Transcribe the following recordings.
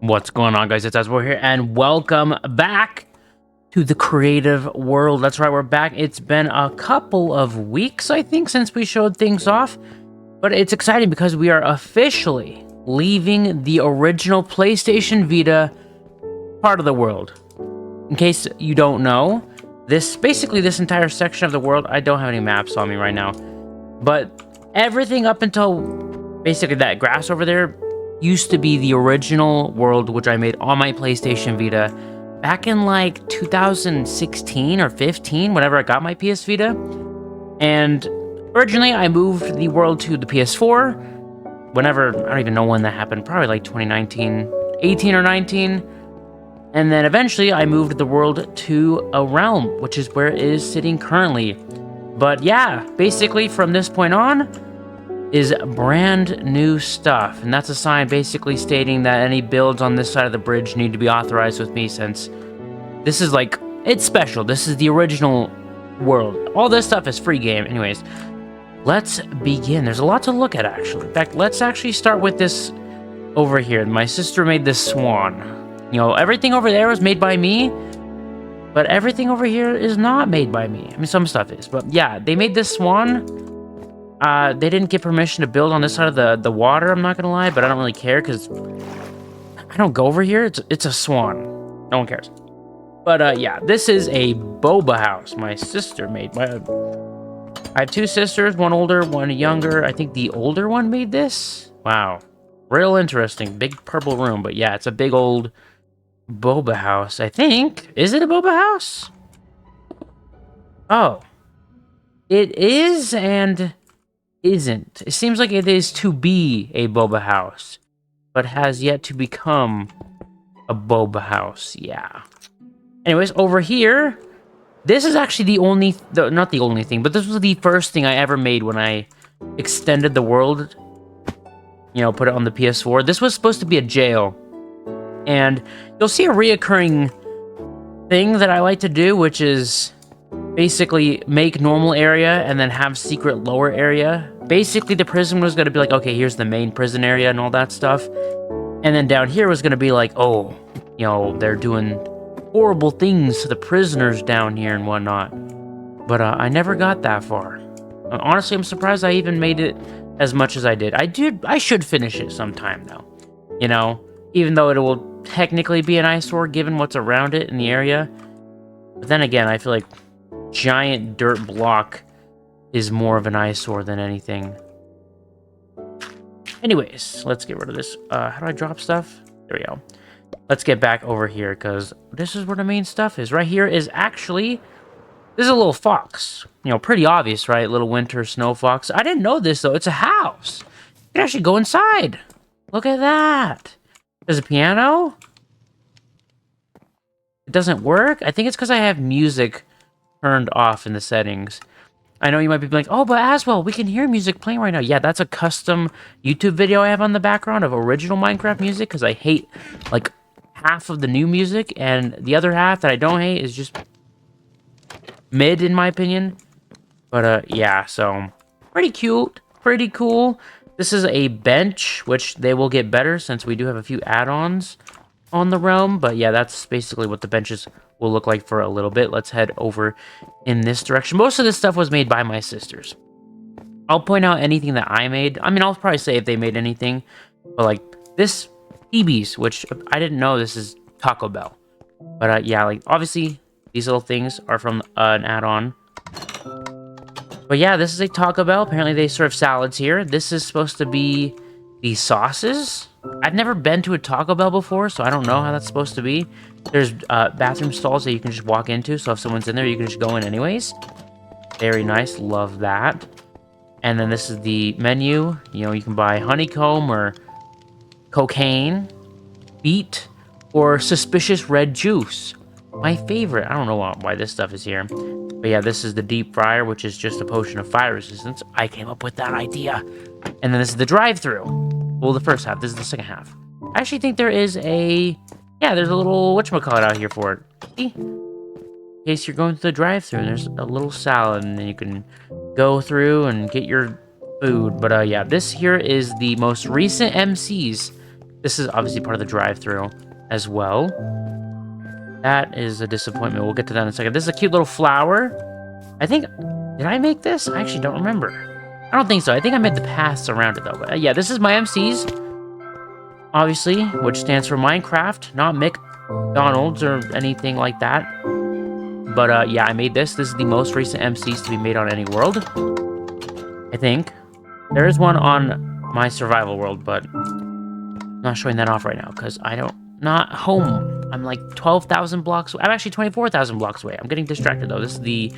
What's going on, guys? It's Asbo here, and welcome back to the creative world. That's right, we're back. It's been a couple of weeks, I think, since we showed things off, but it's exciting because we are officially leaving the original PlayStation Vita part of the world. In case you don't know, this entire section of the world, I don't have any maps on me right now, but everything up until basically that grass over there used to be the original world, which I made on my PlayStation Vita back in like 2016 or 15, whenever I got my PS Vita. And originally I moved the world to the PS4 whenever, I don't even know when that happened, probably like 2019, 18 or 19. And then eventually I moved the world to a realm, which is where it is sitting currently. But yeah, basically from this point on is brand new stuff, and that's a sign basically stating that any builds on this side of the bridge need to be authorized with me, since this is like, it's special. This is the original world. All this stuff is free game. Anyways, let's begin. There's a lot to look at, actually. In fact, let's actually start with this over here. My sister made this swan. You know, everything over there was made by me, but everything over here is not made by me. I mean, some stuff is, but yeah, they made this swan. They didn't get permission to build on this side of the water, I'm not gonna lie, but I don't really care because I don't go over here. It's a swan. No one cares. But yeah, this is a boba house my sister made. I have two sisters, one older, one younger. I think the older one made this. Wow. Real interesting. Big purple room, but yeah, it's a big old boba house, I think. Is it a boba house? Oh. It is and isn't. It seems like it is to be a boba house, but has yet to become a boba house. Yeah. Anyways, over here, this is actually the only, not the only thing, but this was the first thing I ever made when I extended the world, you know, put it on the PS4. This was supposed to be a jail, and you'll see a reoccurring thing that I like to do, which is basically make normal area and then have secret lower area. Basically, the prison was going to be like, okay, here's the main prison area and all that stuff. And then down here was going to be like, oh, you know, they're doing horrible things to the prisoners down here and whatnot. But I never got that far. Honestly, I'm surprised I even made it as much as I did. I should finish it sometime, though. You know, even though it will technically be an eyesore given what's around it in the area. But then again, I feel like giant dirt block is more of an eyesore than anything. Anyways, let's get rid of this. How do I drop stuff? There we go. Let's get back over here, because this is where the main stuff is. Right here is actually, this is a little fox. You know, pretty obvious, right? Little winter snow fox. I didn't know this, though. It's a house. You can actually go inside. Look at that. There's a piano. It doesn't work. I think it's because I have music turned off in the settings. I know you might be like, oh, but Aswell, we can hear music playing right now. Yeah, that's a custom YouTube video I have on the background of original Minecraft music, because I hate, like, half of the new music, and the other half that I don't hate is just mid, in my opinion. But, yeah, so, pretty cute, pretty cool. This is a bench, which they will get better since we do have a few add-ons on the realm. But, yeah, that's basically what the benches will look like for a little bit. Let's head over in this direction. Most of this stuff was made by my sisters. I'll point out anything that I made. I mean, I'll probably say if they made anything, but like this PBs, which I didn't know this is Taco Bell. But yeah, like obviously these little things are from an add-on. But yeah, this is a Taco Bell. Apparently they serve salads here. This is supposed to be the sauces. I've never been to a Taco Bell before, so I don't know how that's supposed to be. There's bathroom stalls that you can just walk into, so if someone's in there, you can just go in anyways. Very nice. Love that. And then this is the menu. You know, you can buy honeycomb or cocaine, beet, or suspicious red juice. My favorite. I don't know why this stuff is here. But yeah, this is the deep fryer, which is just a potion of fire resistance. I came up with that idea. And then this is the drive-thru. Well, the first half. This is the second half. I actually think there is a... Yeah, there's a little whatchamacallit out here for it. See? In case you're going through the drive-thru, there's a little salad, and then you can go through and get your food. But yeah, this here is the most recent MCs This is obviously part of the drive-thru as well. That is a disappointment. We'll get to that in a second. This is a cute little flower. I think... Did I make this? I actually don't remember. I don't think so. I think I made the paths around it, though. But, yeah, this is my MCs. Obviously, which stands for Minecraft, not McDonald's or anything like that. But, yeah, I made this. This is the most recent MCs to be made on any world. I think. There is one on my survival world, but I'm not showing that off right now because I don't... Not home. I'm like 12,000 blocks away. I'm actually 24,000 blocks away. I'm getting distracted, though. This is the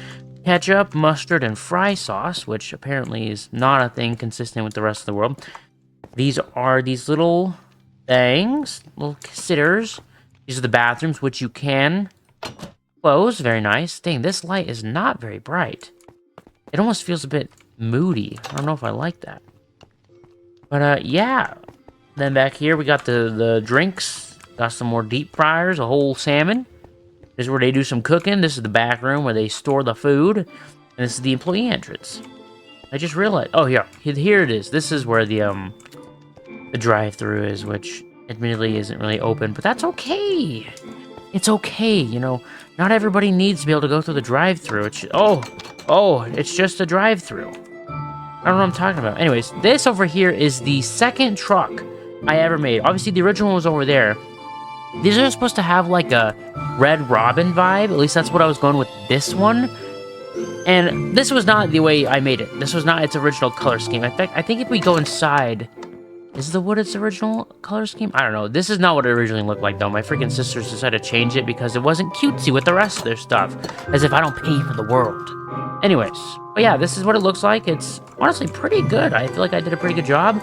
ketchup, mustard, and fry sauce, which apparently is not a thing consistent with the rest of the world. These are these little things, little sitters. These are the bathrooms, which you can close. Very nice. Dang, this light is not very bright. It almost feels a bit moody. I don't know if I like that. But, yeah. Then back here, we got the drinks. Got some more deep fryers, a whole salmon. This is where they do some cooking. This is the back room where they store the food. And this is the employee entrance. I just realized... Oh, here it is. This is where the drive-thru is, which admittedly isn't really open. But that's okay. It's okay, you know. Not everybody needs to be able to go through the drive-thru. It's just a drive-thru. I don't know what I'm talking about. Anyways, this over here is the second truck I ever made. Obviously, the original was over there. These are supposed to have like a Red Robin vibe. At least that's what I was going with this one. And this was not the way I made it. This was not its original color scheme. In fact, I think if we go inside... Is the wood its original color scheme? I don't know. This is not what it originally looked like, though. My freaking sisters decided to change it because it wasn't cutesy with the rest of their stuff. As if I don't pay for the world. Anyways. But yeah, this is what it looks like. It's honestly pretty good. I feel like I did a pretty good job.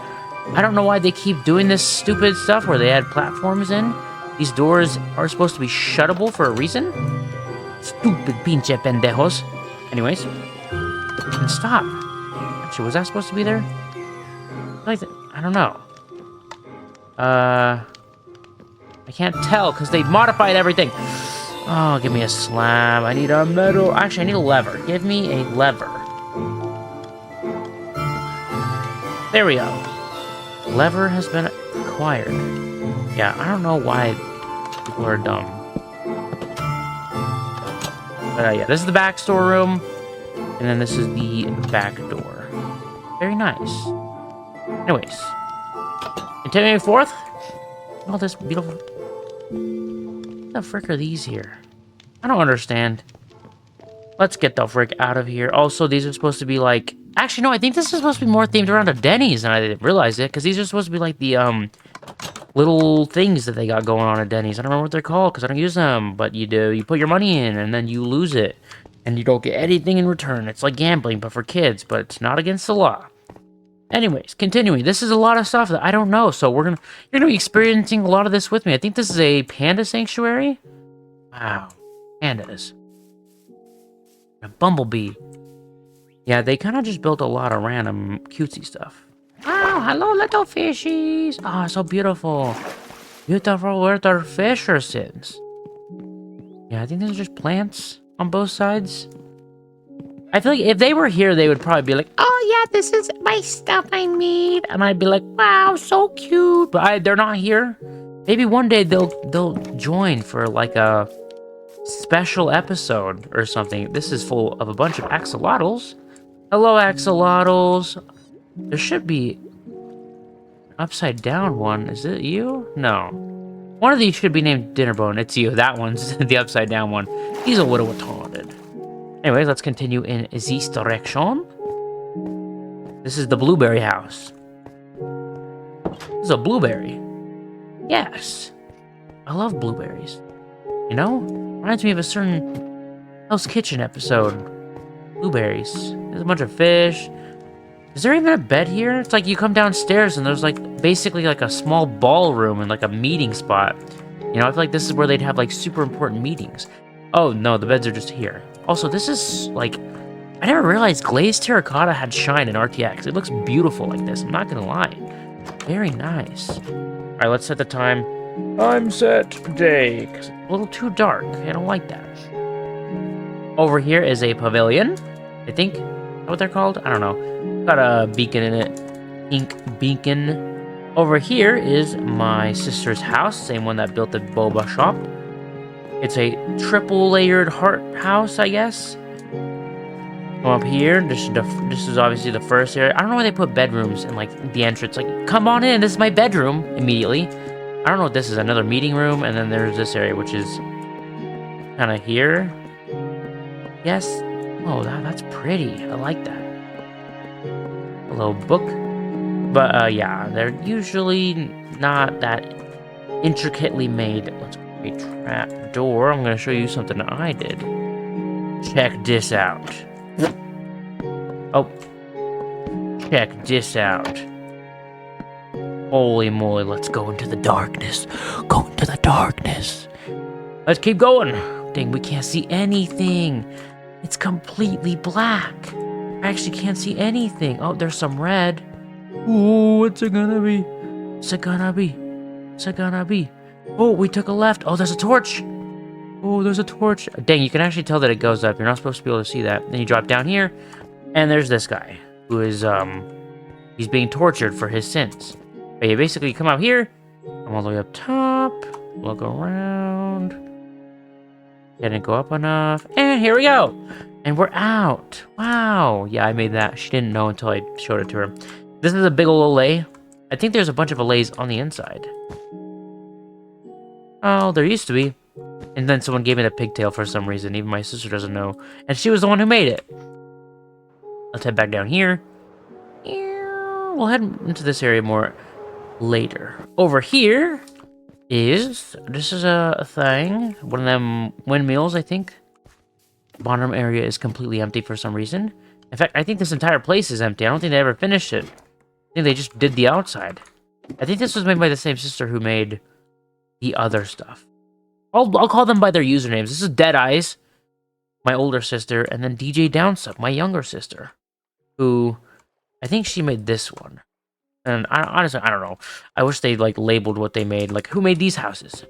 I don't know why they keep doing this stupid stuff where they add platforms in. These doors are supposed to be shuttable for a reason. Stupid pinche pendejos. Anyways. And stop. Actually, was that supposed to be there? I don't know. I can't tell because they modified everything. Oh, give me a slab. I need a metal. Actually, I need a lever. Give me a lever. There we go. Lever has been acquired. Yeah, I don't know why people are dumb. But yeah, this is the back storeroom. And then this is the back door. Very nice. Anyways. Continuing forth. All this beautiful... What the frick are these here? I don't understand. Let's get the frick out of here. Also, these are supposed to be like... Actually, no, I think this is supposed to be more themed around a Denny's, and I didn't realize it, because these are supposed to be like the, little things that they got going on at Denny's. I don't remember what they're called, because I don't use them, but you do. You put your money in, and then you lose it, and you don't get anything in return. It's like gambling, but for kids, but it's not against the law. Anyways, continuing. This is a lot of stuff that I don't know, so you're gonna be experiencing a lot of this with me. I think this is a panda sanctuary. Wow. Pandas. A bumblebee. Yeah, they kind of just built a lot of random cutesy stuff. Oh, hello, little fishies. Oh, so beautiful. Beautiful water fishes. Yeah, I think these are just plants on both sides. I feel like if they were here, they would probably be like, oh, yeah, this is my stuff I made. And I'd be like, wow, so cute. But they're not here. Maybe one day they'll join for like a special episode or something. This is full of a bunch of axolotls. Hello, axolotls. There should be an upside down one. Is it you? No. One of these should be named Dinnerbone. It's you. That one's the upside down one. He's a little retarded. Anyways, let's continue in this direction. This is the blueberry house. This is a blueberry. Yes. I love blueberries. You know? Reminds me of a certain Hell's Kitchen episode. Blueberries. There's a bunch of fish. Is there even a bed here? It's like you come downstairs and there's like basically like a small ballroom and like a meeting spot. You know, I feel like this is where they'd have like super important meetings. Oh no, the beds are just here. Also, this is like, I never realized glazed terracotta had shine in RTX. It looks beautiful like this, I'm not gonna lie. Very nice. Alright, let's set the time. I'm set today, because it's a little too dark. I don't like that. Over here is a pavilion, I think. Is that what they're called? I don't know. Got a beacon in it. Pink beacon. Over here is my sister's house, same one that built the boba shop. It's a triple layered heart house, I guess. Come up here. This is obviously the first area. I don't know why they put bedrooms in like the entrance. Like, come on in. This is my bedroom. Immediately. I don't know what this is. Another meeting room, and then there's this area which is kind of here. Yes. Oh, that's pretty. I like that. A little book. But yeah, they're usually not that intricately made. Let's create a trap door. I'm gonna show you something I did. Check this out. Oh, check this out. Holy moly, let's go into the darkness. Go into the darkness. Let's keep going. Dang, we can't see anything. It's completely black. I actually can't see anything. Oh, there's some red. Ooh, what's it gonna be? What's it gonna be? What's it gonna be? Oh, we took a left. Oh, there's a torch. Oh, there's a torch. Dang, you can actually tell that it goes up. You're not supposed to be able to see that. Then you drop down here. And there's this guy, who is, he's being tortured for his sins. But you basically come out here, come all the way up top, look around, didn't go up enough, and here we go! And we're out! Wow! Yeah, I made that. She didn't know until I showed it to her. This is a big ol' alley. I think there's a bunch of allays on the inside. Oh, there used to be. And then someone gave me the pigtail for some reason, even my sister doesn't know. And she was the one who made it. Let's head back down here. We'll head into this area more later. Over here is... This is a thing. One of them windmills, I think. Bottom area is completely empty for some reason. In fact, I think this entire place is empty. I don't think they ever finished it. I think they just did the outside. I think this was made by the same sister who made the other stuff. I'll call them by their usernames. This is Dead Eyes, my older sister, and then DJ Downsuck, my younger sister. Who, I think she made this one. And honestly, I don't know. I wish they, like, labeled what they made. Like, who made these houses?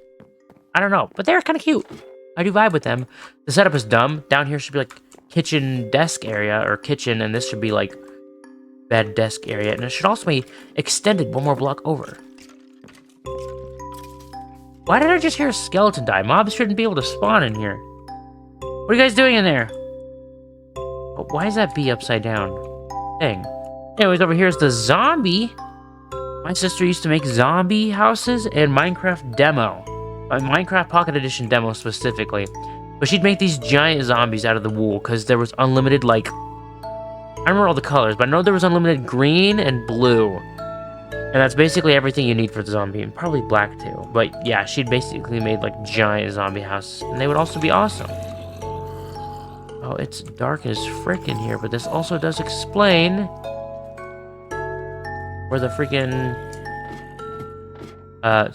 I don't know. But they're kind of cute. I do vibe with them. The setup is dumb. Down here should be, like, kitchen desk area, or kitchen, and this should be, like, bed desk area. And it should also be extended one more block over. Why did I just hear a skeleton die? Mobs shouldn't be able to spawn in here. What are you guys doing in there? Oh, why is that bee upside down? Dang. Anyways, over here is the zombie. My sister used to make zombie houses and Minecraft demo. Minecraft Pocket Edition demo specifically. But she'd make these giant zombies out of the wool because there was unlimited, like... I don't remember all the colors, but I know there was unlimited green and blue. And that's basically everything you need for the zombie. And probably black too. But yeah, she'd basically made like giant zombie houses. And they would also be awesome. Oh, it's dark as frick in here, but this also does explain where the freaking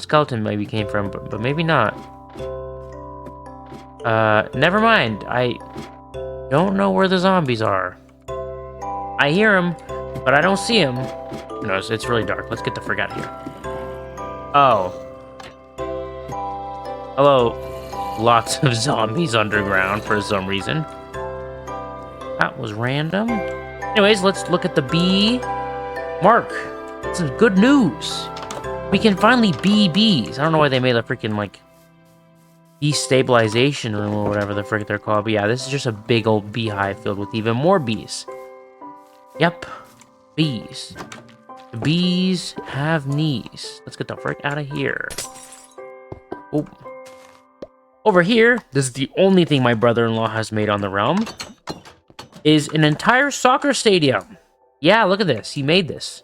skeleton maybe came from, but maybe not. Never mind. I don't know where the zombies are. I hear them, but I don't see them. No, it's really dark. Let's get the frick out of here. Oh. Hello. Lots of zombies underground for some reason. That was random. Anyways, let's look at the bee. Mark, this is good news. We can finally bee bees. I don't know why they made a freaking, like, bee stabilization room or whatever the frick they're called. But yeah, this is just a big old beehive filled with even more bees. Yep. Bees. The bees have knees. Let's get the frick out of here. Oh. Over here, this is the only thing my brother-in-law has made on the realm. Is an entire soccer stadium. Yeah, look at this. He made this.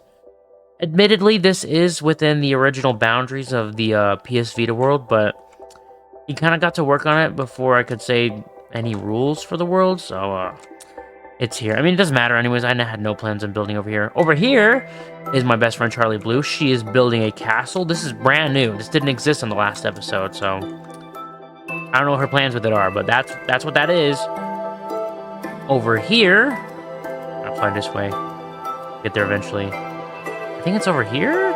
Admittedly, this is within the original boundaries of the PS Vita world, but he kind of got to work on it before I could say any rules for the world, so it's here. I mean, it doesn't matter anyways. I had no plans on building over here. Over here is my best friend Charlie Blue. She is building a castle. This is brand new. This didn't exist in the last episode, so I don't know what her plans with it are, but that's what that is. Over here, I'll find this way. Get there eventually. I think it's over here?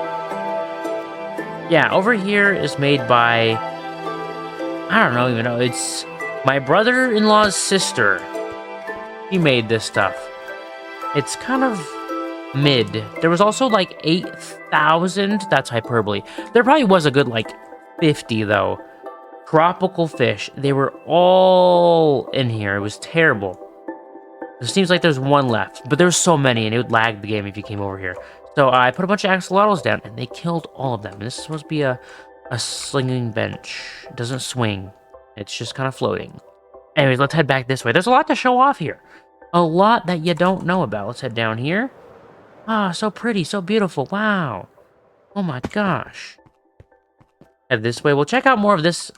Yeah, over here is made by... I don't even know. It's my brother-in-law's sister. He made this stuff. It's kind of mid. There was also like 8,000. That's hyperbole. There probably was a good like 50 though. Tropical fish. They were all in here. It was terrible. It seems like there's one left, but there's so many, and it would lag the game if you came over here. So I put a bunch of axolotls down, and they killed all of them. And this is supposed to be a slinging bench. It doesn't swing. It's just kind of floating. Anyways, let's head back this way. There's a lot to show off here. A lot that you don't know about. Let's head down here. Ah, so pretty, so beautiful. Wow. Oh my gosh. Head this way. We'll check out more of this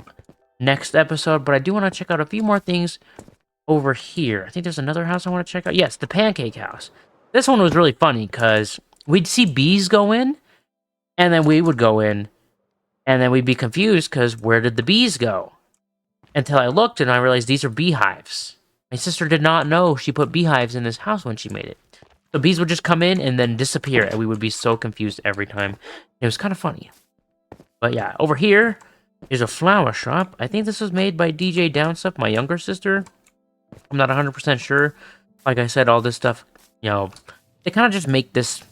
next episode, but I do want to check out a few more things over here. I think there's another house I want to check out. Yes, the pancake house. This one was really funny because we'd see bees go in, and then we would go in, and then we'd be confused because where did the bees go? Until I looked and I realized these are beehives. My sister did not know she put beehives in this house when she made it. So bees would just come in and then disappear, and we would be so confused every time. It was kind of funny. But yeah, over here is a flower shop. I think this was made by DJ Downstuff, my younger sister. I'm not 100% sure. Like I said, all this stuff, you know, they kind of just make this.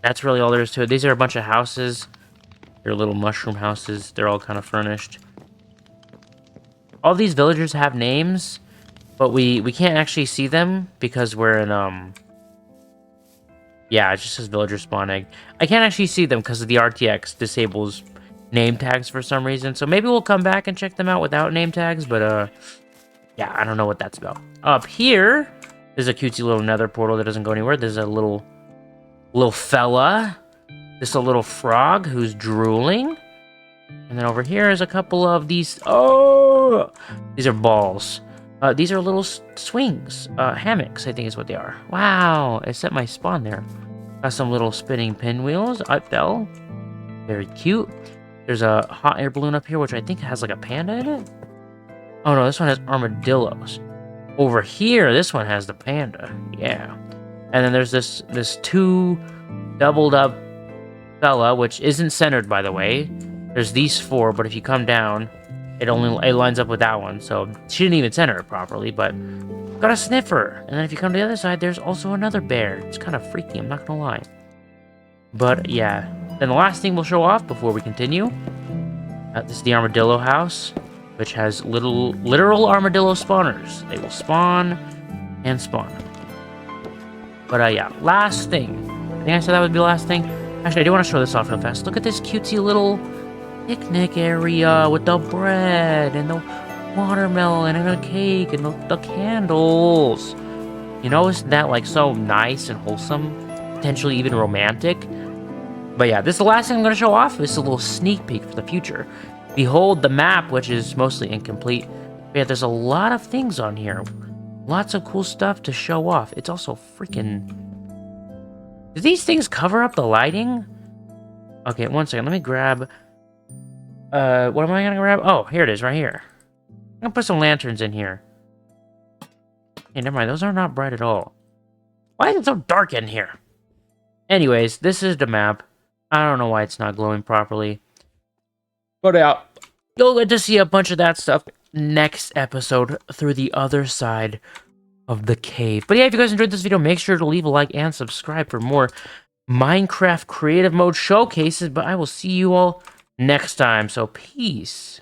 That's really all there is to it. These are a bunch of houses. They're little mushroom houses. They're all kind of furnished. All these villagers have names, but we can't actually see them because we're in, yeah, it just says villager spawn egg. I can't actually see them because of the RTX disables name tags for some reason. So maybe we'll come back and check them out without name tags, but, yeah, I don't know what that's about. Up here, there's a cutesy little nether portal that doesn't go anywhere. There's a little fella. Just a little frog who's drooling. And then over here is a couple of these. Oh! These are balls. These are little swings. Hammocks, I think is what they are. Wow! I set my spawn there. Got some little spinning pinwheels. I fell. Very cute. There's a hot air balloon up here, which I think has like a panda in it. Oh no, this one has armadillos. Over here, this one has the panda. Yeah. And then there's this two doubled up fella, which isn't centered, by the way. There's these four, but if you come down, it lines up with that one. So she didn't even center it properly, but got a sniffer. And then if you come to the other side, there's also another bear. It's kind of freaky, I'm not gonna lie. But yeah. Then the last thing we'll show off before we continue. This is the armadillo house, which has literal armadillo spawners. They will spawn and spawn. But yeah, last thing. I think I said that would be the last thing. Actually, I do want to show this off real fast. Look at this cutesy little picnic area with the bread and the watermelon and a cake and the candles. You know, isn't that like so nice and wholesome? Potentially even romantic? But yeah, this is the last thing I'm going to show off. This is a little sneak peek for the future. Behold the map, which is mostly incomplete. But yeah, there's a lot of things on here. Lots of cool stuff to show off. It's also freaking... Do these things cover up the lighting? Okay, one second. Let me grab... what am I gonna grab? Oh, here it is, right here. I'm gonna put some lanterns in here. Hey, never mind. Those are not bright at all. Why is it so dark in here? Anyways, this is the map. I don't know why it's not glowing properly. But you'll get to see a bunch of that stuff next episode through the other side of the cave. But yeah, if you guys enjoyed this video, make sure to leave a like and subscribe for more Minecraft creative mode showcases. But I will see you all next time. So peace.